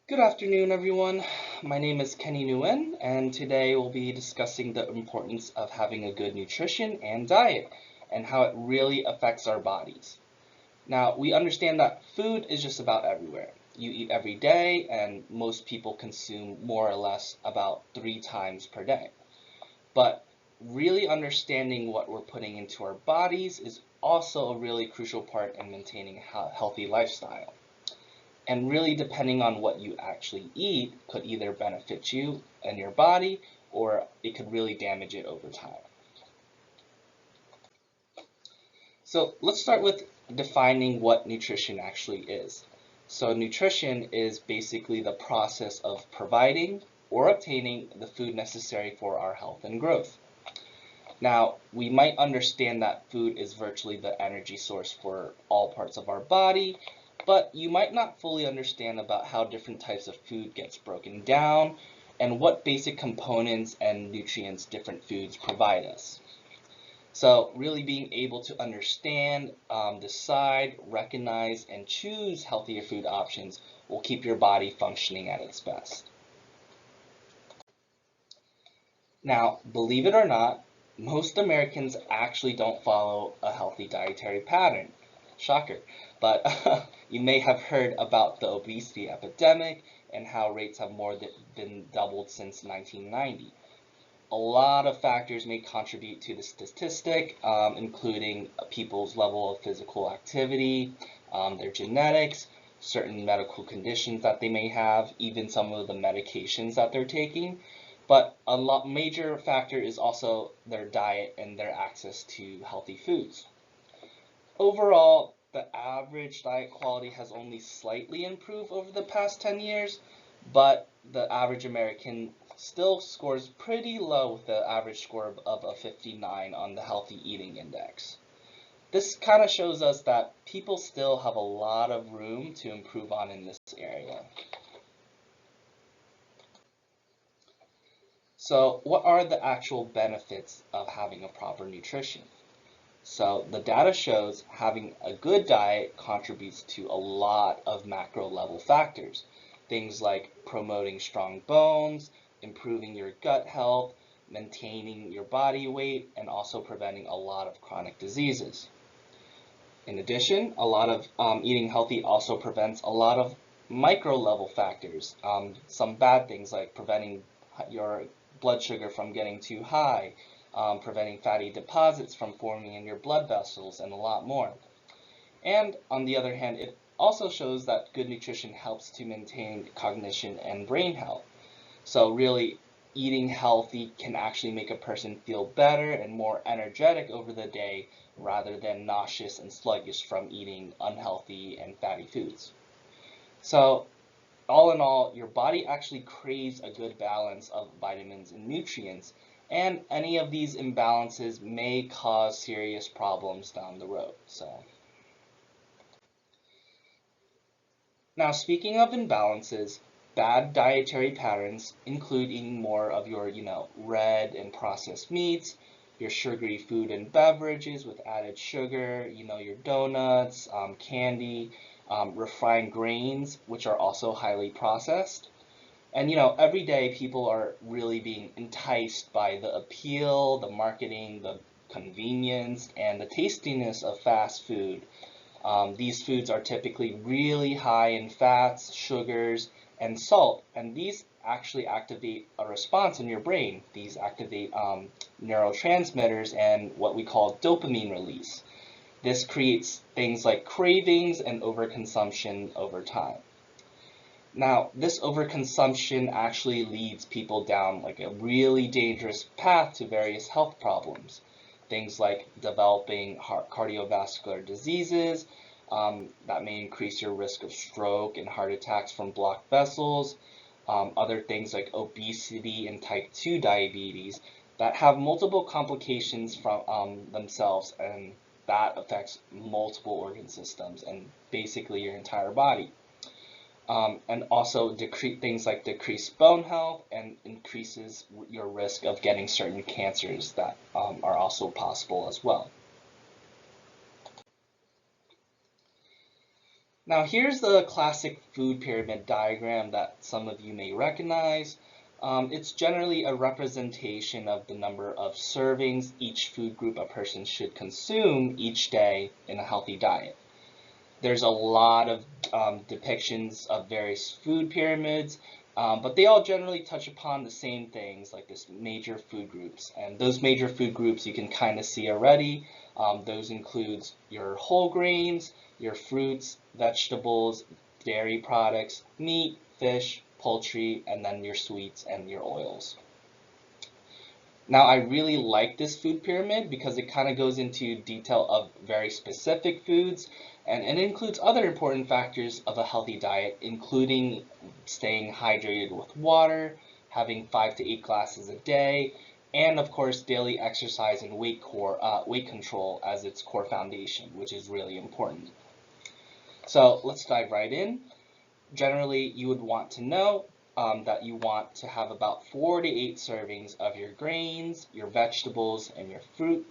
Good afternoon, everyone. My name is Kenny Nguyen, and today we'll be discussing the importance of having a good nutrition and diet and how it really affects our bodies. Now, we understand that food is just about everywhere. You eat every day, and most people consume more or less about 3 times per day. But really understanding what we're putting into our bodies is also a really crucial part in maintaining a healthy lifestyle. And really depending on what you actually eat could either benefit you and your body or it could really damage it over time. So let's start with defining what nutrition actually is. So nutrition is basically the process of providing or obtaining the food necessary for our health and growth. Now, we might understand that food is virtually the energy source for all parts of our body, but you might not fully understand about how different types of food gets broken down and what basic components and nutrients different foods provide us. So really being able to understand, decide, recognize, and choose healthier food options will keep your body functioning at its best. Now, believe it or not, most Americans actually don't follow a healthy dietary pattern. Shocker. But you may have heard about the obesity epidemic and how rates have more than doubled since 1990. A lot of factors may contribute to the statistic, including people's level of physical activity, their genetics, certain medical conditions that they may have, even some of the medications that they're taking. But a major factor is also their diet and their access to healthy foods. Overall, the average diet quality has only slightly improved over the past 10 years, but the average American still scores pretty low with the average score of a 59 on the healthy eating index. This kind of shows us that people still have a lot of room to improve on in this area. So, what are the actual benefits of having a proper nutrition? So the data shows having a good diet contributes to a lot of macro level factors. Things like promoting strong bones, improving your gut health, maintaining your body weight, and also preventing a lot of chronic diseases. In addition, a lot of eating healthy also prevents a lot of micro level factors. Some bad things like preventing your blood sugar from getting too high, preventing fatty deposits from forming in your blood vessels, and a lot more. And on the other hand, it also shows that good nutrition helps to maintain cognition and brain health. So really, eating healthy can actually make a person feel better and more energetic over the day rather than nauseous and sluggish from eating unhealthy and fatty foods. So all in all, your body actually craves a good balance of vitamins and nutrients, and any of these imbalances may cause serious problems down the road. Now speaking of imbalances, bad dietary patterns include eating more of your, red and processed meats, your sugary food and beverages with added sugar, your donuts, candy, refined grains, which are also highly processed. And every day people are really being enticed by the appeal, the marketing, the convenience, and the tastiness of fast food. These foods are typically really high in fats, sugars, and salt, and these actually activate a response in your brain. These activate neurotransmitters and what we call dopamine release. This creates things like cravings and overconsumption over time. Now, this overconsumption actually leads people down like a really dangerous path to various health problems. Things like developing cardiovascular diseases that may increase your risk of stroke and heart attacks from blocked vessels. Other things like obesity and type 2 diabetes that have multiple complications from themselves, and that affects multiple organ systems and basically your entire body. And also things like decreased bone health and increases your risk of getting certain cancers that are also possible as well. Now here's the classic food pyramid diagram that some of you may recognize. It's generally a representation of the number of servings each food group a person should consume each day in a healthy diet. There's a lot of depictions of various food pyramids, but they all generally touch upon the same things like this major food groups. And those major food groups you can kind of see already. Those includes your whole grains, your fruits, vegetables, dairy products, meat, fish, poultry, and then your sweets and your oils. Now, I really like this food pyramid because it kind of goes into detail of very specific foods, and it includes other important factors of a healthy diet, including staying hydrated with water, having 5 to 8 glasses a day, and of course, daily exercise and weight control as its core foundation, which is really important. So let's dive right in. Generally, you would want to know that you want to have about 4 to 8 servings of your grains, your vegetables, and your fruit.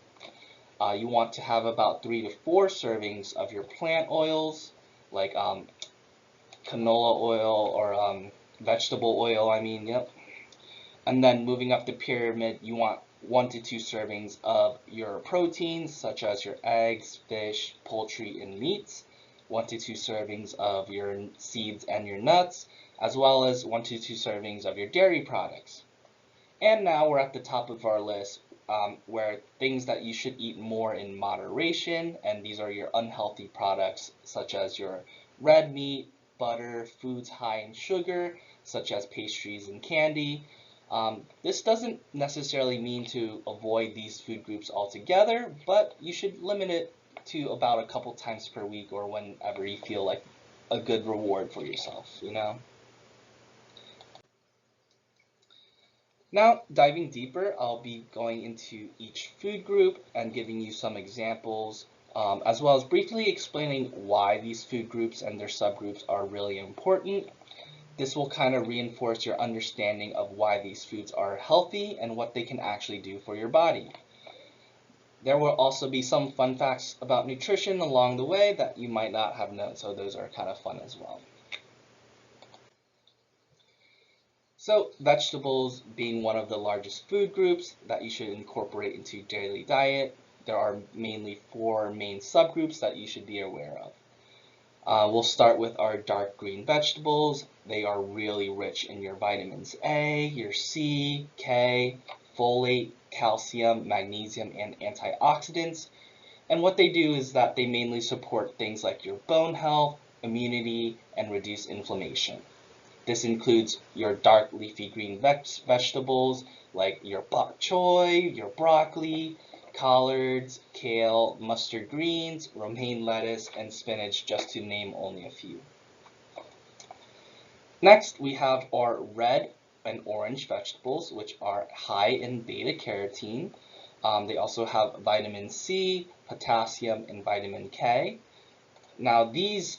You want to have about 3 to 4 servings of your plant oils, like canola oil or vegetable oil, yep. And then moving up the pyramid, you want 1 to 2 servings of your proteins, such as your eggs, fish, poultry, and meats. 1 to 2 servings of your seeds and your nuts, as well as 1 to 2 servings of your dairy products. And now we're at the top of our list, where things that you should eat more in moderation, and these are your unhealthy products, such as your red meat, butter, foods high in sugar, such as pastries and candy. This doesn't necessarily mean to avoid these food groups altogether, but you should limit it to about a couple times per week or whenever you feel like a good reward for yourself, Now, diving deeper, I'll be going into each food group and giving you some examples, as well as briefly explaining why these food groups and their subgroups are really important. This will kind of reinforce your understanding of why these foods are healthy and what they can actually do for your body. There will also be some fun facts about nutrition along the way that you might not have known, so those are kind of fun as well. So vegetables being one of the largest food groups that you should incorporate into your daily diet, there are mainly 4 main subgroups that you should be aware of. We'll start with our dark green vegetables. They are really rich in your vitamins A, your C, K, folate, calcium, magnesium, and antioxidants. And what they do is that they mainly support things like your bone health, immunity, and reduce inflammation. This includes your dark leafy green vegetables like your bok choy, your broccoli, collards, kale, mustard greens, romaine lettuce, and spinach, just to name only a few. Next, we have our red and orange vegetables, which are high in beta carotene. They also have vitamin C, potassium, and vitamin K. Now, these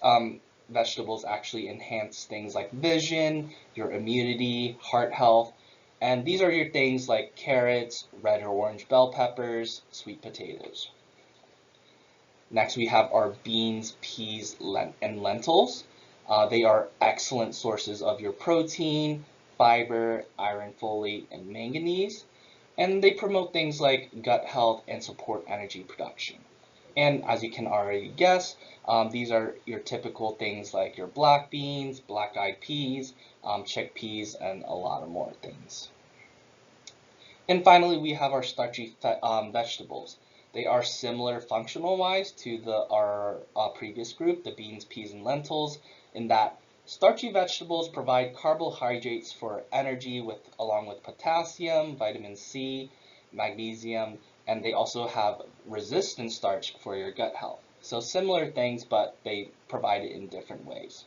vegetables actually enhance things like vision, your immunity, heart health, and these are your things like carrots, red or orange bell peppers, sweet potatoes. Next, we have our beans, peas, and lentils. They are excellent sources of your protein, fiber, iron, folate, and manganese, and they promote things like gut health and support energy production. And as you can already guess, these are your typical things like your black beans, black-eyed peas, chickpeas, and a lot of more things. And finally, we have our starchy vegetables. They are similar functional-wise to our previous group, the beans, peas, and lentils, in that starchy vegetables provide carbohydrates for energy along with potassium, vitamin C, magnesium, and they also have resistant starch for your gut health. So similar things, but they provide it in different ways.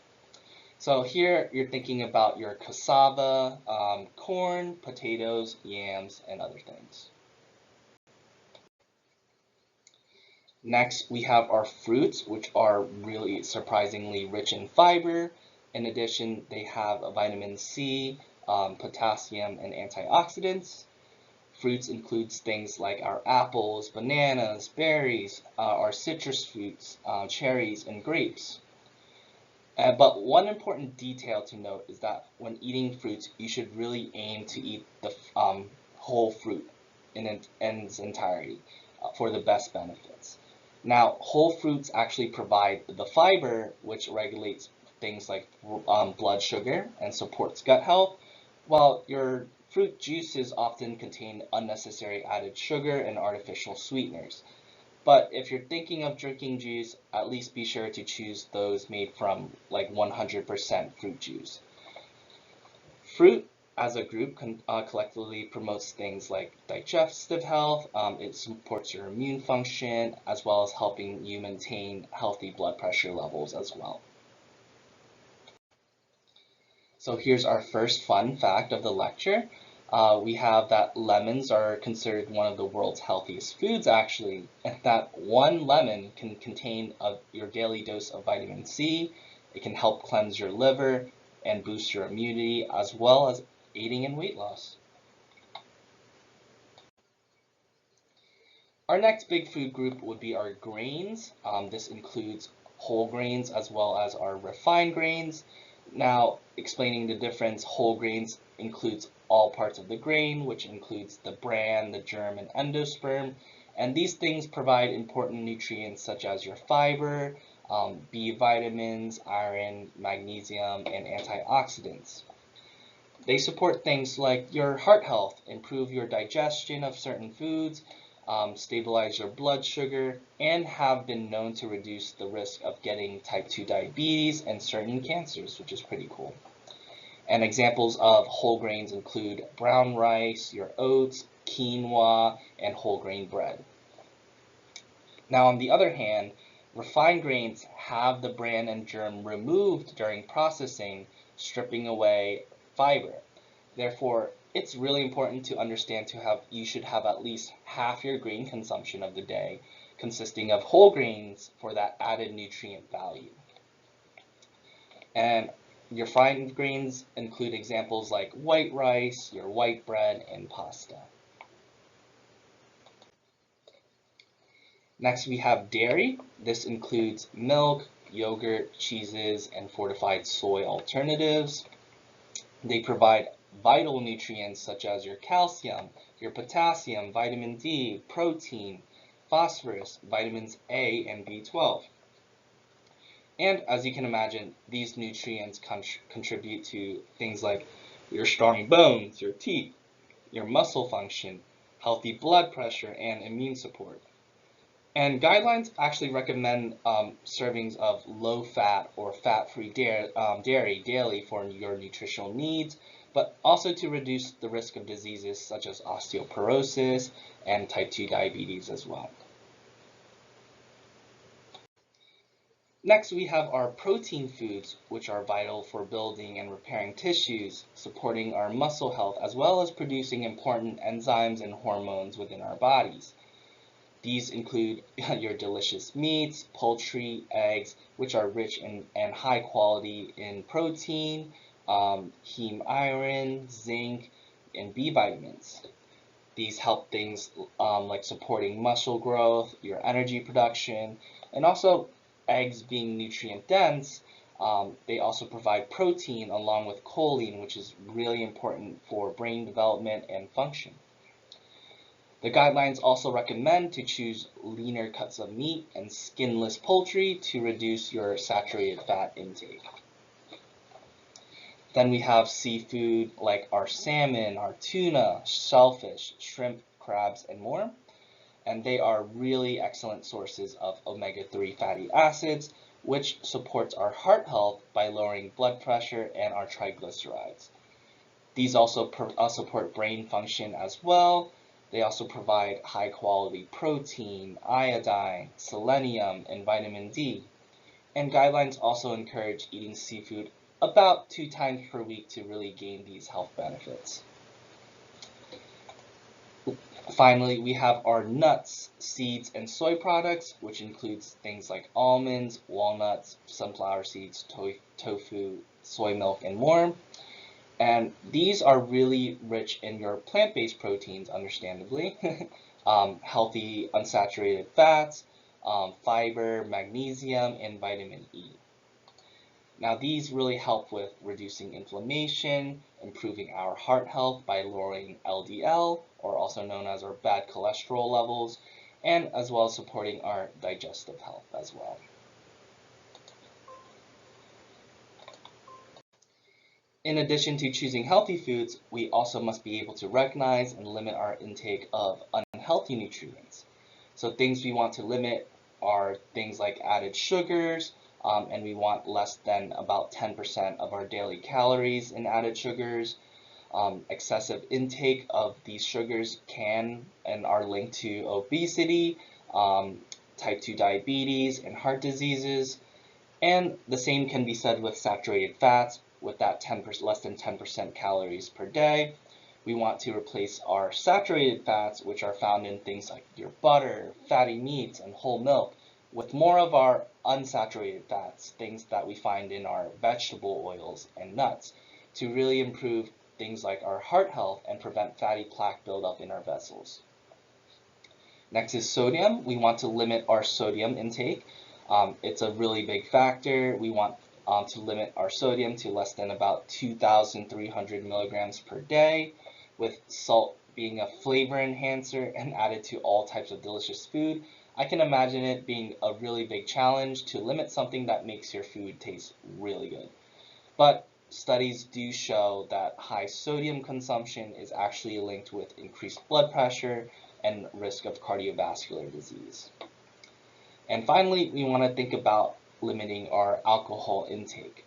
So here you're thinking about your cassava, corn, potatoes, yams, and other things. Next, we have our fruits, which are really surprisingly rich in fiber. In addition, they have vitamin C, potassium, and antioxidants. Fruits includes things like our apples, bananas, berries, our citrus fruits, cherries, and grapes. But one important detail to note is that when eating fruits, you should really aim to eat the whole fruit in its entirety for the best benefits. Now, whole fruits actually provide the fiber, which regulates things like blood sugar and supports gut health, while your fruit juices often contain unnecessary added sugar and artificial sweeteners. But if you're thinking of drinking juice, at least be sure to choose those made from like 100% fruit juice. Fruit as a group collectively promotes things like digestive health. It supports your immune function as well as helping you maintain healthy blood pressure levels as well. So here's our first fun fact of the lecture. We have that lemons are considered one of the world's healthiest foods, actually, and that one lemon can contain your daily dose of vitamin C. It can help cleanse your liver and boost your immunity, as well as aiding in weight loss. Our next big food group would be our grains. This includes whole grains as well as our refined grains. Now, explaining the difference, whole grains includes all parts of the grain, which includes the bran, the germ, and endosperm. And these things provide important nutrients such as your fiber, B vitamins, iron, magnesium, and antioxidants. They support things like your heart health, improve your digestion of certain foods, stabilize your blood sugar, and have been known to reduce the risk of getting type 2 diabetes and certain cancers, which is pretty cool. And examples of whole grains include brown rice, your oats, quinoa, and whole grain bread. Now, on the other hand, refined grains have the bran and germ removed during processing, stripping away fiber. Therefore, it's really important to understand you should have at least half your grain consumption of the day consisting of whole grains for that added nutrient value. And your fine grains include examples like white rice, your white bread, and pasta. Next, we have dairy. This includes milk, yogurt, cheeses, and fortified soy alternatives. They provide vital nutrients such as your calcium, your potassium, vitamin D, protein, phosphorus, vitamins A and B12. And as you can imagine, these nutrients contribute to things like your strong bones, your teeth, your muscle function, healthy blood pressure, and immune support. And guidelines actually recommend servings of low-fat or fat-free dairy daily for your nutritional needs, but also to reduce the risk of diseases such as osteoporosis and type 2 diabetes as well. Next, we have our protein foods, which are vital for building and repairing tissues, supporting our muscle health, as well as producing important enzymes and hormones within our bodies. These include your delicious meats, poultry, eggs, which are rich and high quality in protein, heme iron, zinc, and B vitamins. These help things like supporting muscle growth, your energy production, and also eggs being nutrient dense, they also provide protein along with choline, which is really important for brain development and function. The guidelines also recommend to choose leaner cuts of meat and skinless poultry to reduce your saturated fat intake. Then we have seafood like our salmon, our tuna, shellfish, shrimp, crabs, and more. And they are really excellent sources of omega-3 fatty acids, which supports our heart health by lowering blood pressure and our triglycerides. These also support brain function as well. They also provide high-quality protein, iodine, selenium, and vitamin D. And guidelines also encourage eating seafood about 2 times per week to really gain these health benefits. Finally, we have our nuts, seeds, and soy products, which includes things like almonds, walnuts, sunflower seeds, tofu, soy milk, and more. And these are really rich in your plant-based proteins, understandably, healthy unsaturated fats, fiber, magnesium, and vitamin E. Now, these really help with reducing inflammation, improving our heart health by lowering LDL, or also known as our bad cholesterol levels, and as well as supporting our digestive health as well. In addition to choosing healthy foods, we also must be able to recognize and limit our intake of unhealthy nutrients. So things we want to limit are things like added sugars, and we want less than about 10% of our daily calories in added sugars. Excessive intake of these sugars can and are linked to obesity, type 2 diabetes, and heart diseases. And the same can be said with saturated fats, with that 10%, less than 10% calories per day. We want to replace our saturated fats, which are found in things like your butter, fatty meats, and whole milk, with more of our unsaturated fats, things that we find in our vegetable oils and nuts, to really improve things like our heart health and prevent fatty plaque buildup in our vessels. Next is sodium. We want to limit our sodium intake. It's a really big factor. We want to limit our sodium to less than about 2,300 milligrams per day, with salt being a flavor enhancer and added to all types of delicious food. I can imagine it being a really big challenge to limit something that makes your food taste really good. But studies do show that high sodium consumption is actually linked with increased blood pressure and risk of cardiovascular disease. And finally, we want to think about limiting our alcohol intake.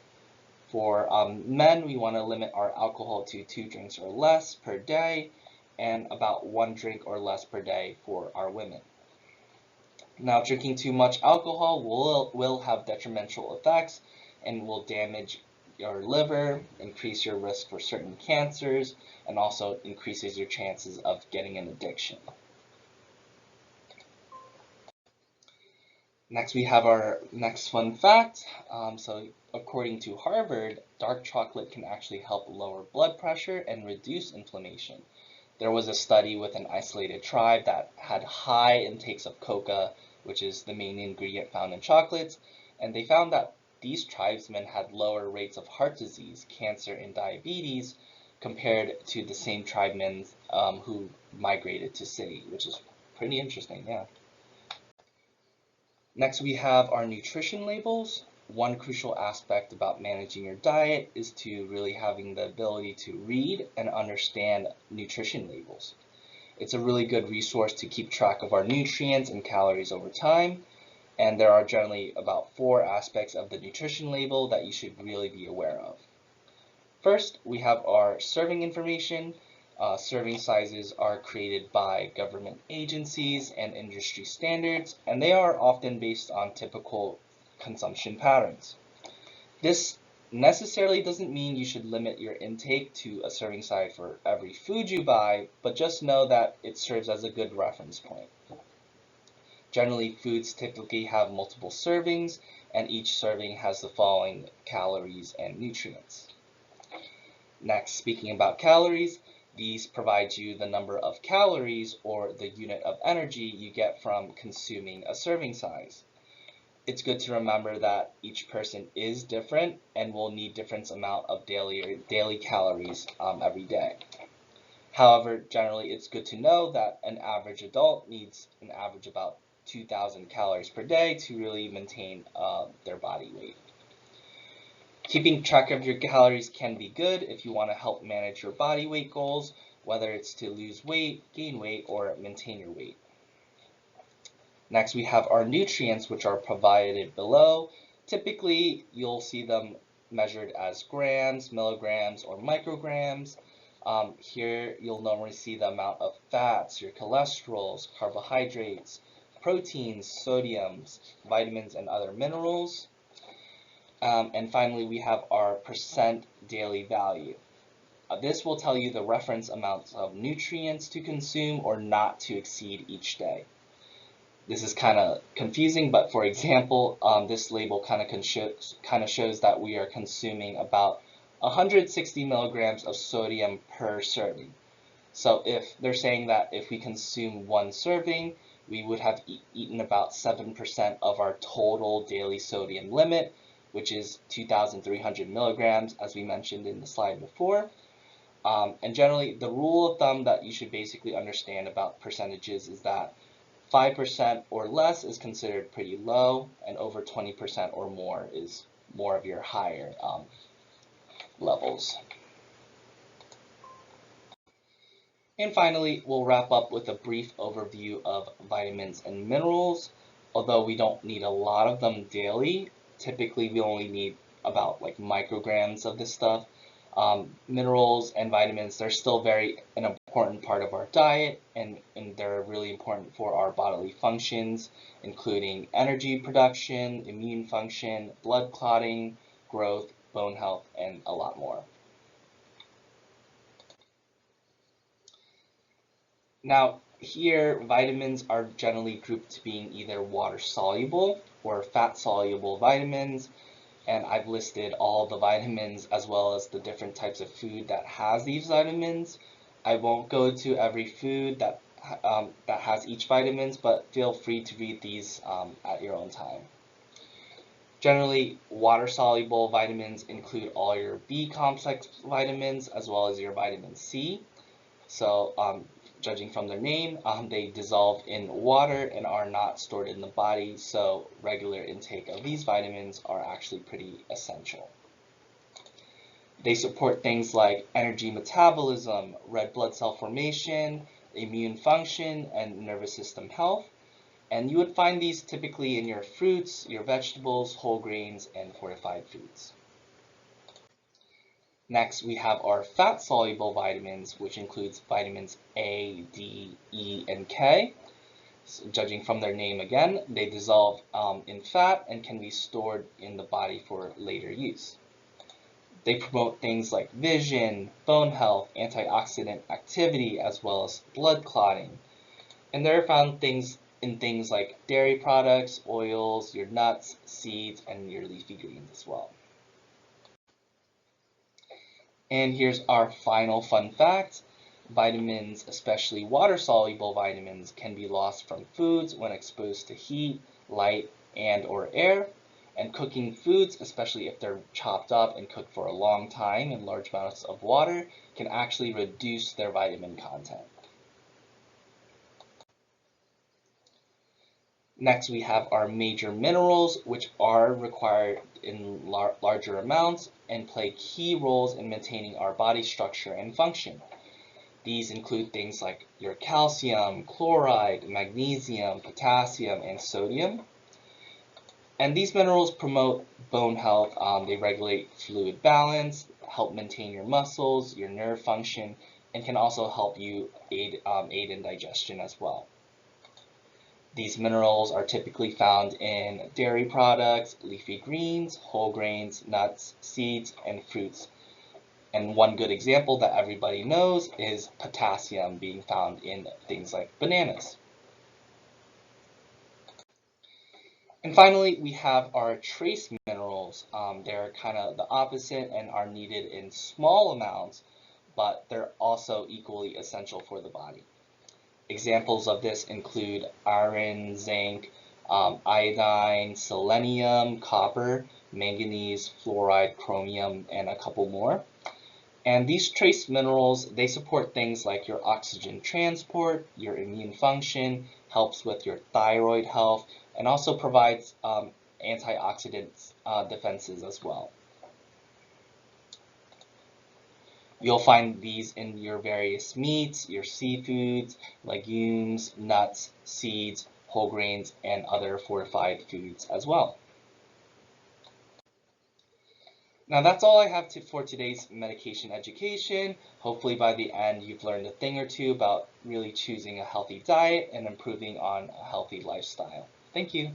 For men, we want to limit our alcohol to 2 drinks or less per day, and about 1 drink or less per day for our women. Now, drinking too much alcohol will have detrimental effects and will damage your liver, increase your risk for certain cancers, and also increases your chances of getting an addiction. Next, we have our next fun fact. So according to Harvard, dark chocolate can actually help lower blood pressure and reduce inflammation. There was a study with an isolated tribe that had high intakes of coca, which is the main ingredient found in chocolates, and they found that these tribesmen had lower rates of heart disease, cancer, and diabetes compared to the same tribesmen who migrated to city, which is pretty interesting, yeah. Next, we have our nutrition labels. One crucial aspect about managing your diet is to really having the ability to read and understand nutrition labels. It's a really good resource to keep track of our nutrients and calories over time, and there are generally about 4 aspects of the nutrition label that you should really be aware of. First, we have our serving information. Serving sizes are created by government agencies and industry standards, and they are often based on typical consumption patterns. This necessarily doesn't mean you should limit your intake to a serving size for every food you buy, but just know that it serves as a good reference point. Generally, foods typically have multiple servings, and each serving has the following calories and nutrients. Next, speaking about calories, these provide you the number of calories or the unit of energy you get from consuming a serving size. It's good to remember that each person is different and will need different amount of daily calories every day. However, generally it's good to know that an average adult needs an average about 2,000 calories per day to really maintain their body weight. Keeping track of your calories can be good if you want to help manage your body weight goals, whether it's to lose weight, gain weight, or maintain your weight. Next, we have our nutrients, which are provided below. Typically, you'll see them measured as grams, milligrams, or micrograms. Here, you'll normally see the amount of fats, your cholesterols, carbohydrates, proteins, sodiums, vitamins, and other minerals. And finally, we have our percent daily value. This will tell you the reference amounts of nutrients to consume or not to exceed each day. This is kind of confusing, but for example, this label kind of shows that we are consuming about 160 milligrams of sodium per serving. So if they're saying that if we consume 1 serving, we would have eaten about 7% of our total daily sodium limit, which is 2,300 milligrams, as we mentioned in the slide before. And generally, the rule of thumb that you should basically understand about percentages is that 5% or less is considered pretty low, and over 20% or more is more of your higher levels. And finally, we'll wrap up with a brief overview of vitamins and minerals. Although we don't need a lot of them daily, typically we only need about like micrograms of this stuff. Minerals and vitamins, they're still an important part of our diet, and they're really important for our bodily functions, including energy production, immune function, blood clotting, growth, bone health, and a lot more. Now, here, vitamins are generally grouped to being either water-soluble or fat-soluble vitamins, and I've listed all the vitamins as well as the different types of food that has these vitamins. I won't go to every food that has each vitamins, but feel free to read these at your own time. Generally, water-soluble vitamins include all your B complex vitamins as well as your vitamin C. So, judging from their name, they dissolve in water and are not stored in the body, so regular intake of these vitamins are actually pretty essential. They support things like energy metabolism, red blood cell formation, immune function, and nervous system health. And you would find these typically in your fruits, your vegetables, whole grains, and fortified foods. Next, we have our fat-soluble vitamins, which includes vitamins A, D, E, and K. So, judging from their name again, they dissolve in fat and can be stored in the body for later use. They promote things like vision, bone health, antioxidant activity, as well as blood clotting. And they're found in things like dairy products, oils, your nuts, seeds, and your leafy greens as well. And here's our final fun fact. Vitamins, especially water-soluble vitamins, can be lost from foods when exposed to heat, light, and or air. And cooking foods, especially if they're chopped up and cooked for a long time in large amounts of water, can actually reduce their vitamin content. Next, we have our major minerals, which are required in larger amounts and play key roles in maintaining our body structure and function. These include things like your calcium, chloride, magnesium, potassium, and sodium. And these minerals promote bone health. They regulate fluid balance, help maintain your muscles, your nerve function, and can also help you aid in digestion as well. These minerals are typically found in dairy products, leafy greens, whole grains, nuts, seeds, and fruits. And one good example that everybody knows is potassium being found in things like bananas. And finally, we have our trace minerals. They're kind of the opposite and are needed in small amounts, but they're also equally essential for the body. Examples of this include iron, zinc, iodine, selenium, copper, manganese, fluoride, chromium, and a couple more. And these trace minerals, they support things like your oxygen transport, your immune function, helps with your thyroid health, and also provides antioxidant defenses as well. You'll find these in your various meats, your seafoods, legumes, nuts, seeds, whole grains, and other fortified foods as well. Now that's all I have for today's medication education. Hopefully by the end you've learned a thing or two about really choosing a healthy diet and improving on a healthy lifestyle. Thank you.